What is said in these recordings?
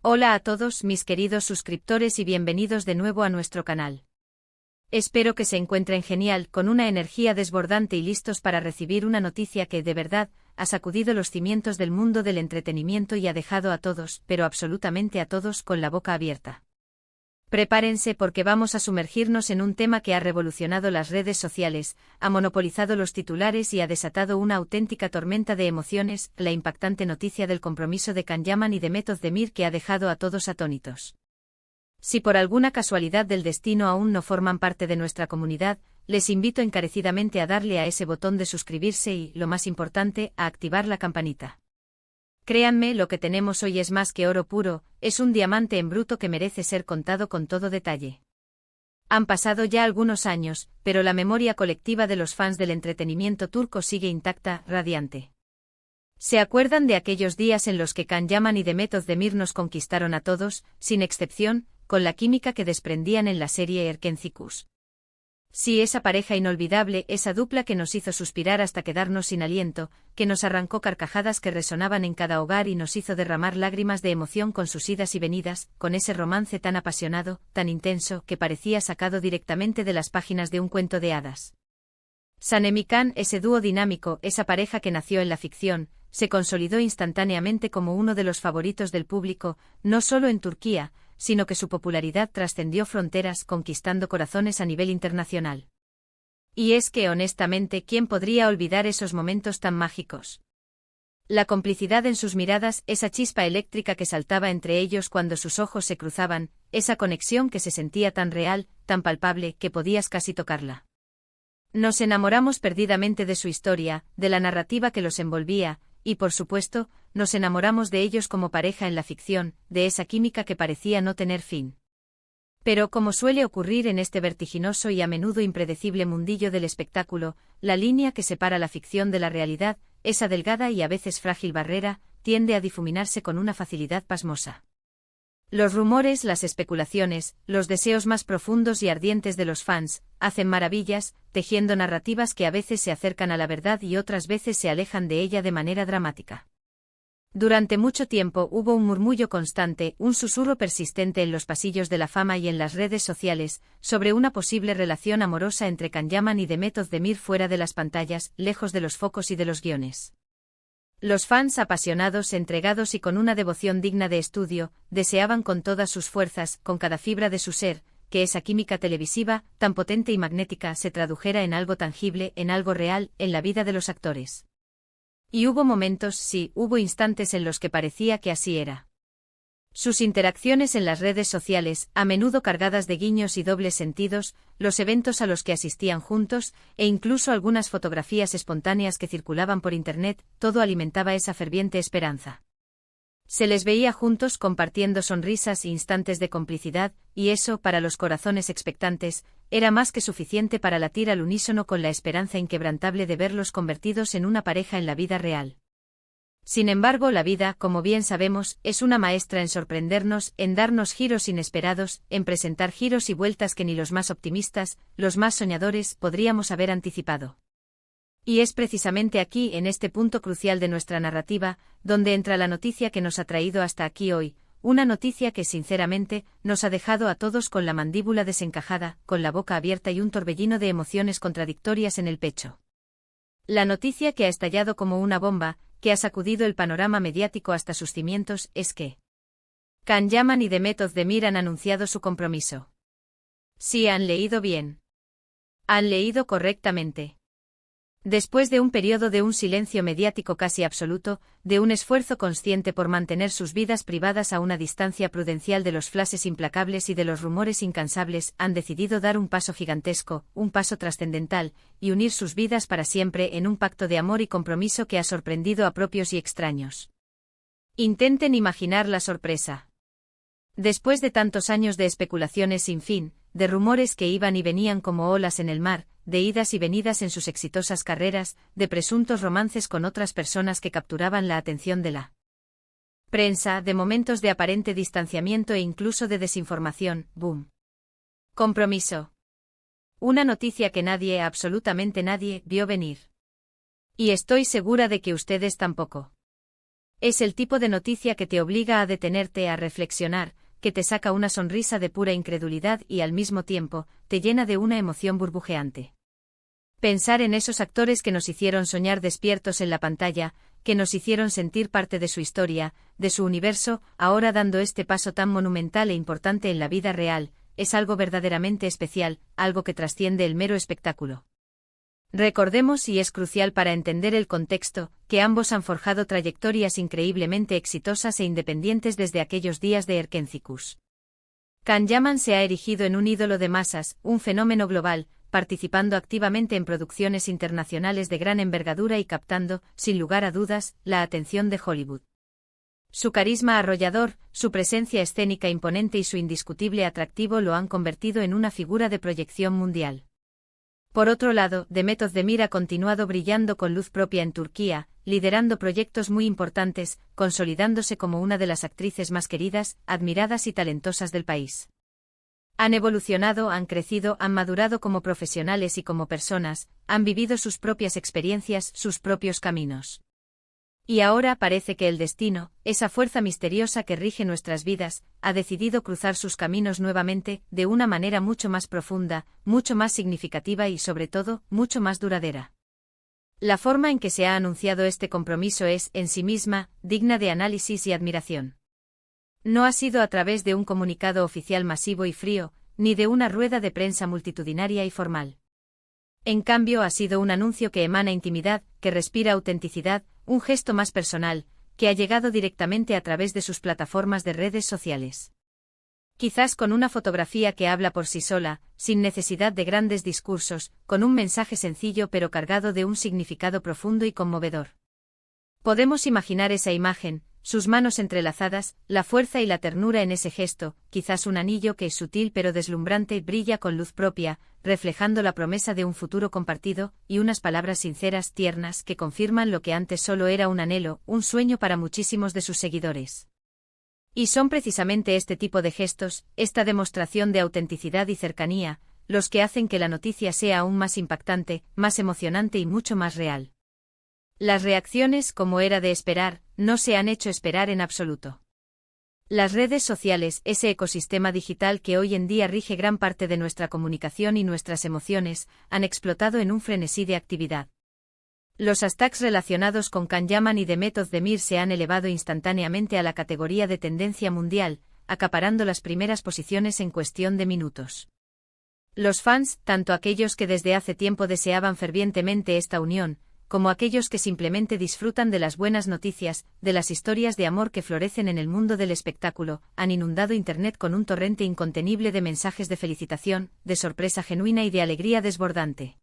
Hola a todos mis queridos suscriptores y bienvenidos de nuevo a nuestro canal. Espero que se encuentren genial, con una energía desbordante y listos para recibir una noticia que, de verdad, ha sacudido los cimientos del mundo del entretenimiento y ha dejado a todos, pero absolutamente a todos, con la boca abierta. Prepárense porque vamos a sumergirnos en un tema que ha revolucionado las redes sociales, ha monopolizado los titulares y ha desatado una auténtica tormenta de emociones, la impactante noticia del compromiso de Can Yaman y de Method Demir que ha dejado a todos atónitos. Si por alguna casualidad del destino aún no forman parte de nuestra comunidad, les invito encarecidamente a darle a ese botón de suscribirse y, lo más importante, a activar la campanita. Créanme, lo que tenemos hoy es más que oro puro, es un diamante en bruto que merece ser contado con todo detalle. Han pasado ya algunos años, pero la memoria colectiva de los fans del entretenimiento turco sigue intacta, radiante. ¿Se acuerdan de aquellos días en los que Can Yaman y Method Demir nos conquistaron a todos, sin excepción, con la química que desprendían en la serie Erkencikus? Sí, esa pareja inolvidable, esa dupla que nos hizo suspirar hasta quedarnos sin aliento, que nos arrancó carcajadas que resonaban en cada hogar y nos hizo derramar lágrimas de emoción con sus idas y venidas, con ese romance tan apasionado, tan intenso, que parecía sacado directamente de las páginas de un cuento de hadas. Sanem y Can, ese dúo dinámico, esa pareja que nació en la ficción, se consolidó instantáneamente como uno de los favoritos del público, no solo en Turquía, sino que su popularidad trascendió fronteras, conquistando corazones a nivel internacional. Y es que, honestamente, ¿quién podría olvidar esos momentos tan mágicos? La complicidad en sus miradas, esa chispa eléctrica que saltaba entre ellos cuando sus ojos se cruzaban, esa conexión que se sentía tan real, tan palpable, que podías casi tocarla. Nos enamoramos perdidamente de su historia, de la narrativa que los envolvía, y por supuesto, nos enamoramos de ellos como pareja en la ficción, de esa química que parecía no tener fin. Pero como suele ocurrir en este vertiginoso y a menudo impredecible mundillo del espectáculo, la línea que separa la ficción de la realidad, esa delgada y a veces frágil barrera, tiende a difuminarse con una facilidad pasmosa. Los rumores, las especulaciones, los deseos más profundos y ardientes de los fans, hacen maravillas, tejiendo narrativas que a veces se acercan a la verdad y otras veces se alejan de ella de manera dramática. Durante mucho tiempo hubo un murmullo constante, un susurro persistente en los pasillos de la fama y en las redes sociales, sobre una posible relación amorosa entre Can Yaman y Method Demir fuera de las pantallas, lejos de los focos y de los guiones. Los fans apasionados, entregados y con una devoción digna de estudio, deseaban con todas sus fuerzas, con cada fibra de su ser, que esa química televisiva, tan potente y magnética, se tradujera en algo tangible, en algo real, en la vida de los actores. Y hubo momentos, sí, hubo instantes en los que parecía que así era. Sus interacciones en las redes sociales, a menudo cargadas de guiños y dobles sentidos, los eventos a los que asistían juntos, e incluso algunas fotografías espontáneas que circulaban por internet, todo alimentaba esa ferviente esperanza. Se les veía juntos compartiendo sonrisas e instantes de complicidad, y eso, para los corazones expectantes, era más que suficiente para latir al unísono con la esperanza inquebrantable de verlos convertidos en una pareja en la vida real. Sin embargo, la vida, como bien sabemos, es una maestra en sorprendernos, en darnos giros inesperados, en presentar giros y vueltas que ni los más optimistas, los más soñadores, podríamos haber anticipado. Y es precisamente aquí, en este punto crucial de nuestra narrativa, donde entra la noticia que nos ha traído hasta aquí hoy, una noticia que, sinceramente, nos ha dejado a todos con la mandíbula desencajada, con la boca abierta y un torbellino de emociones contradictorias en el pecho. La noticia que ha estallado como una bomba, que ha sacudido el panorama mediático hasta sus cimientos, es que Can Yaman y Method Demir han anunciado su compromiso. Sí, han leído bien. Han leído correctamente. Después de un periodo de un silencio mediático casi absoluto, de un esfuerzo consciente por mantener sus vidas privadas a una distancia prudencial de los flashes implacables y de los rumores incansables, han decidido dar un paso gigantesco, un paso trascendental, y unir sus vidas para siempre en un pacto de amor y compromiso que ha sorprendido a propios y extraños. Intenten imaginar la sorpresa. Después de tantos años de especulaciones sin fin, de rumores que iban y venían como olas en el mar, de idas y venidas en sus exitosas carreras, de presuntos romances con otras personas que capturaban la atención de la prensa, de momentos de aparente distanciamiento e incluso de desinformación, boom. Compromiso. Una noticia que nadie, absolutamente nadie, vio venir. Y estoy segura de que ustedes tampoco. Es el tipo de noticia que te obliga a detenerte, a reflexionar, que te saca una sonrisa de pura incredulidad y al mismo tiempo, te llena de una emoción burbujeante. Pensar en esos actores que nos hicieron soñar despiertos en la pantalla, que nos hicieron sentir parte de su historia, de su universo, ahora dando este paso tan monumental e importante en la vida real, es algo verdaderamente especial, algo que trasciende el mero espectáculo. Recordemos, y es crucial para entender el contexto, que ambos han forjado trayectorias increíblemente exitosas e independientes desde aquellos días de Erkencicus. Can Yaman se ha erigido en un ídolo de masas, un fenómeno global, participando activamente en producciones internacionales de gran envergadura y captando, sin lugar a dudas, la atención de Hollywood. Su carisma arrollador, su presencia escénica imponente y su indiscutible atractivo lo han convertido en una figura de proyección mundial. Por otro lado, Demet Özdemir ha continuado brillando con luz propia en Turquía, liderando proyectos muy importantes, consolidándose como una de las actrices más queridas, admiradas y talentosas del país. Han evolucionado, han crecido, han madurado como profesionales y como personas, han vivido sus propias experiencias, sus propios caminos. Y ahora parece que el destino, esa fuerza misteriosa que rige nuestras vidas, ha decidido cruzar sus caminos nuevamente, de una manera mucho más profunda, mucho más significativa y sobre todo, mucho más duradera. La forma en que se ha anunciado este compromiso es, en sí misma, digna de análisis y admiración. No ha sido a través de un comunicado oficial masivo y frío, ni de una rueda de prensa multitudinaria y formal. En cambio, ha sido un anuncio que emana intimidad, que respira autenticidad, un gesto más personal, que ha llegado directamente a través de sus plataformas de redes sociales. Quizás con una fotografía que habla por sí sola, sin necesidad de grandes discursos, con un mensaje sencillo pero cargado de un significado profundo y conmovedor. Podemos imaginar esa imagen, sus manos entrelazadas, la fuerza y la ternura en ese gesto, quizás un anillo que es sutil pero deslumbrante brilla con luz propia, reflejando la promesa de un futuro compartido, y unas palabras sinceras, tiernas, que confirman lo que antes solo era un anhelo, un sueño para muchísimos de sus seguidores. Y son precisamente este tipo de gestos, esta demostración de autenticidad y cercanía, los que hacen que la noticia sea aún más impactante, más emocionante y mucho más real. Las reacciones, como era de esperar, no se han hecho esperar en absoluto. Las redes sociales, ese ecosistema digital que hoy en día rige gran parte de nuestra comunicación y nuestras emociones, han explotado en un frenesí de actividad. Los hashtags relacionados con Can Yaman y Demet Özdemir se han elevado instantáneamente a la categoría de tendencia mundial, acaparando las primeras posiciones en cuestión de minutos. Los fans, tanto aquellos que desde hace tiempo deseaban fervientemente esta unión, como aquellos que simplemente disfrutan de las buenas noticias, de las historias de amor que florecen en el mundo del espectáculo, han inundado Internet con un torrente incontenible de mensajes de felicitación, de sorpresa genuina y de alegría desbordante.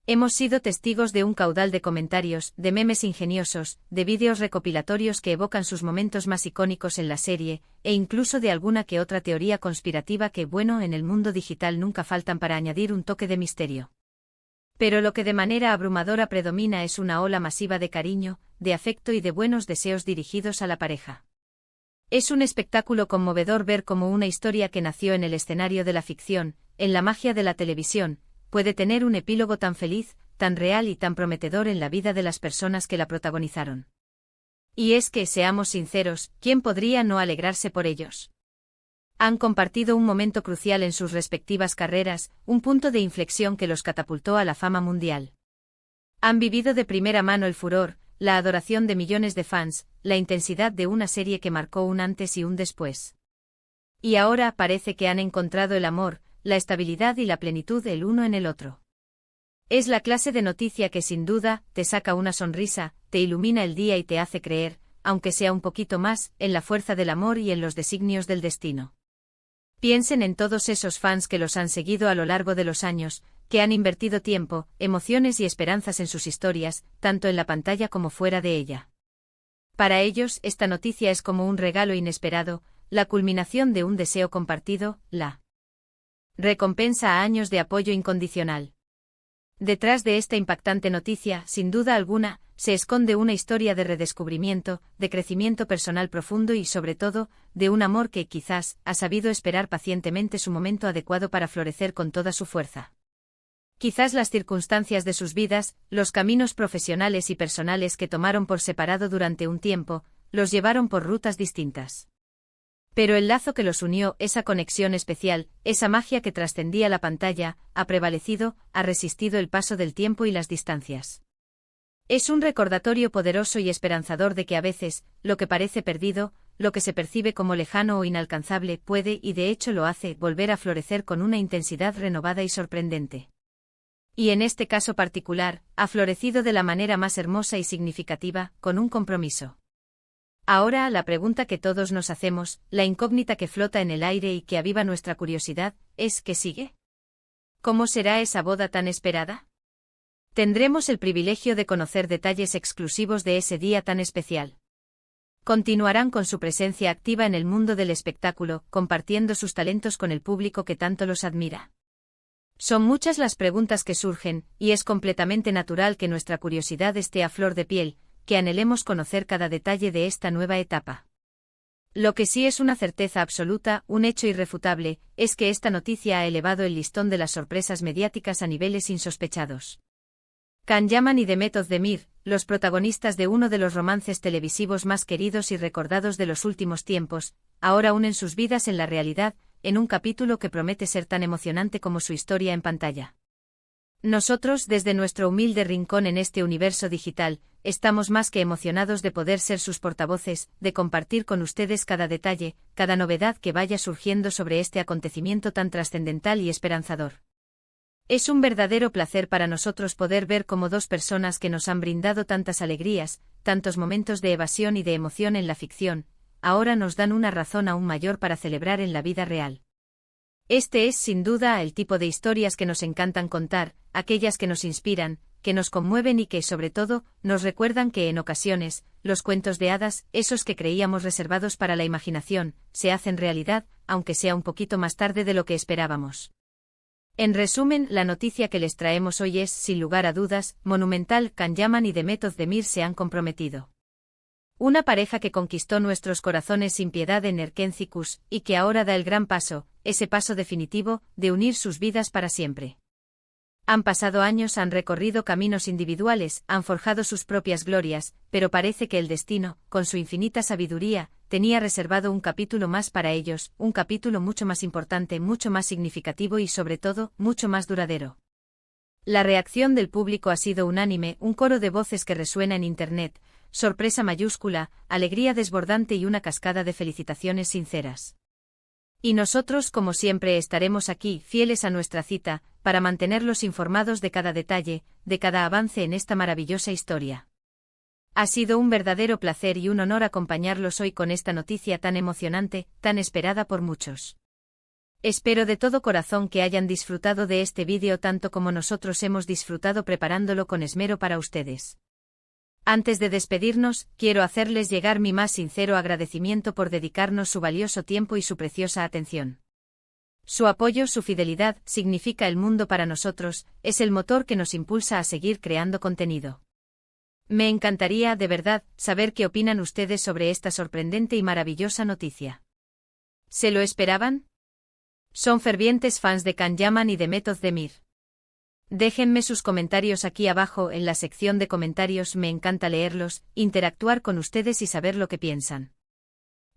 Hemos sido testigos de un caudal de comentarios, de memes ingeniosos, de vídeos recopilatorios que evocan sus momentos más icónicos en la serie, e incluso de alguna que otra teoría conspirativa que, bueno, en el mundo digital nunca faltan para añadir un toque de misterio. Pero lo que de manera abrumadora predomina es una ola masiva de cariño, de afecto y de buenos deseos dirigidos a la pareja. Es un espectáculo conmovedor ver cómo una historia que nació en el escenario de la ficción, en la magia de la televisión, puede tener un epílogo tan feliz, tan real y tan prometedor en la vida de las personas que la protagonizaron. Y es que, seamos sinceros, ¿quién podría no alegrarse por ellos? Han compartido un momento crucial en sus respectivas carreras, un punto de inflexión que los catapultó a la fama mundial. Han vivido de primera mano el furor, la adoración de millones de fans, la intensidad de una serie que marcó un antes y un después. Y ahora parece que han encontrado el amor, la estabilidad y la plenitud el uno en el otro. Es la clase de noticia que sin duda te saca una sonrisa, te ilumina el día y te hace creer, aunque sea un poquito más, en la fuerza del amor y en los designios del destino. Piensen en todos esos fans que los han seguido a lo largo de los años, que han invertido tiempo, emociones y esperanzas en sus historias, tanto en la pantalla como fuera de ella. Para ellos, esta noticia es como un regalo inesperado, la culminación de un deseo compartido, la recompensa a años de apoyo incondicional. Detrás de esta impactante noticia, sin duda alguna, se esconde una historia de redescubrimiento, de crecimiento personal profundo y, sobre todo, de un amor que, quizás, ha sabido esperar pacientemente su momento adecuado para florecer con toda su fuerza. Quizás las circunstancias de sus vidas, los caminos profesionales y personales que tomaron por separado durante un tiempo, los llevaron por rutas distintas. Pero el lazo que los unió, esa conexión especial, esa magia que trascendía la pantalla, ha prevalecido, ha resistido el paso del tiempo y las distancias. Es un recordatorio poderoso y esperanzador de que a veces, lo que parece perdido, lo que se percibe como lejano o inalcanzable puede, y de hecho lo hace, volver a florecer con una intensidad renovada y sorprendente. Y en este caso particular, ha florecido de la manera más hermosa y significativa, con un compromiso. Ahora, la pregunta que todos nos hacemos, la incógnita que flota en el aire y que aviva nuestra curiosidad, es ¿qué sigue? ¿Cómo será esa boda tan esperada? Tendremos el privilegio de conocer detalles exclusivos de ese día tan especial. Continuarán con su presencia activa en el mundo del espectáculo, compartiendo sus talentos con el público que tanto los admira. Son muchas las preguntas que surgen, y es completamente natural que nuestra curiosidad esté a flor de piel, que anhelemos conocer cada detalle de esta nueva etapa. Lo que sí es una certeza absoluta, un hecho irrefutable, es que esta noticia ha elevado el listón de las sorpresas mediáticas a niveles insospechados. Can Yaman y Demet Özdemir, los protagonistas de uno de los romances televisivos más queridos y recordados de los últimos tiempos, ahora unen sus vidas en la realidad, en un capítulo que promete ser tan emocionante como su historia en pantalla. Nosotros, desde nuestro humilde rincón en este universo digital, estamos más que emocionados de poder ser sus portavoces, de compartir con ustedes cada detalle, cada novedad que vaya surgiendo sobre este acontecimiento tan trascendental y esperanzador. Es un verdadero placer para nosotros poder ver cómo dos personas que nos han brindado tantas alegrías, tantos momentos de evasión y de emoción en la ficción, ahora nos dan una razón aún mayor para celebrar en la vida real. Este es, sin duda, el tipo de historias que nos encantan contar, aquellas que nos inspiran, que nos conmueven y que, sobre todo, nos recuerdan que en ocasiones, los cuentos de hadas, esos que creíamos reservados para la imaginación, se hacen realidad, aunque sea un poquito más tarde de lo que esperábamos. En resumen, la noticia que les traemos hoy es, sin lugar a dudas, monumental. Can Yaman y Demet Özdemir se han comprometido. Una pareja que conquistó nuestros corazones sin piedad en Erkencikus, y que ahora da el gran paso, ese paso definitivo, de unir sus vidas para siempre. Han pasado años, han recorrido caminos individuales, han forjado sus propias glorias, pero parece que el destino, con su infinita sabiduría, tenía reservado un capítulo más para ellos, un capítulo mucho más importante, mucho más significativo y sobre todo, mucho más duradero. La reacción del público ha sido unánime, un coro de voces que resuena en Internet, sorpresa mayúscula, alegría desbordante y una cascada de felicitaciones sinceras. Y nosotros, como siempre, estaremos aquí, fieles a nuestra cita, para mantenerlos informados de cada detalle, de cada avance en esta maravillosa historia. Ha sido un verdadero placer y un honor acompañarlos hoy con esta noticia tan emocionante, tan esperada por muchos. Espero de todo corazón que hayan disfrutado de este vídeo tanto como nosotros hemos disfrutado preparándolo con esmero para ustedes. Antes de despedirnos, quiero hacerles llegar mi más sincero agradecimiento por dedicarnos su valioso tiempo y su preciosa atención. Su apoyo, su fidelidad, significa el mundo para nosotros, es el motor que nos impulsa a seguir creando contenido. Me encantaría, de verdad, saber qué opinan ustedes sobre esta sorprendente y maravillosa noticia. ¿Se lo esperaban? ¿Son fervientes fans de Can Yaman y Demet Özdemir? Déjenme sus comentarios aquí abajo en la sección de comentarios, me encanta leerlos, interactuar con ustedes y saber lo que piensan.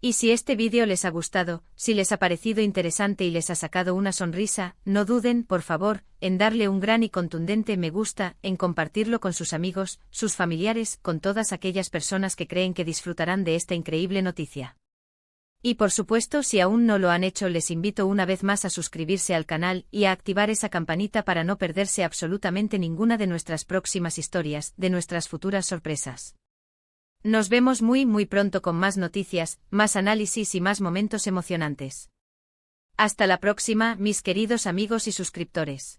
Y si este vídeo les ha gustado, si les ha parecido interesante y les ha sacado una sonrisa, no duden, por favor, en darle un gran y contundente me gusta, en compartirlo con sus amigos, sus familiares, con todas aquellas personas que creen que disfrutarán de esta increíble noticia. Y por supuesto, si aún no lo han hecho, les invito una vez más a suscribirse al canal y a activar esa campanita para no perderse absolutamente ninguna de nuestras próximas historias, de nuestras futuras sorpresas. Nos vemos muy pronto con más noticias, más análisis y más momentos emocionantes. Hasta la próxima, mis queridos amigos y suscriptores.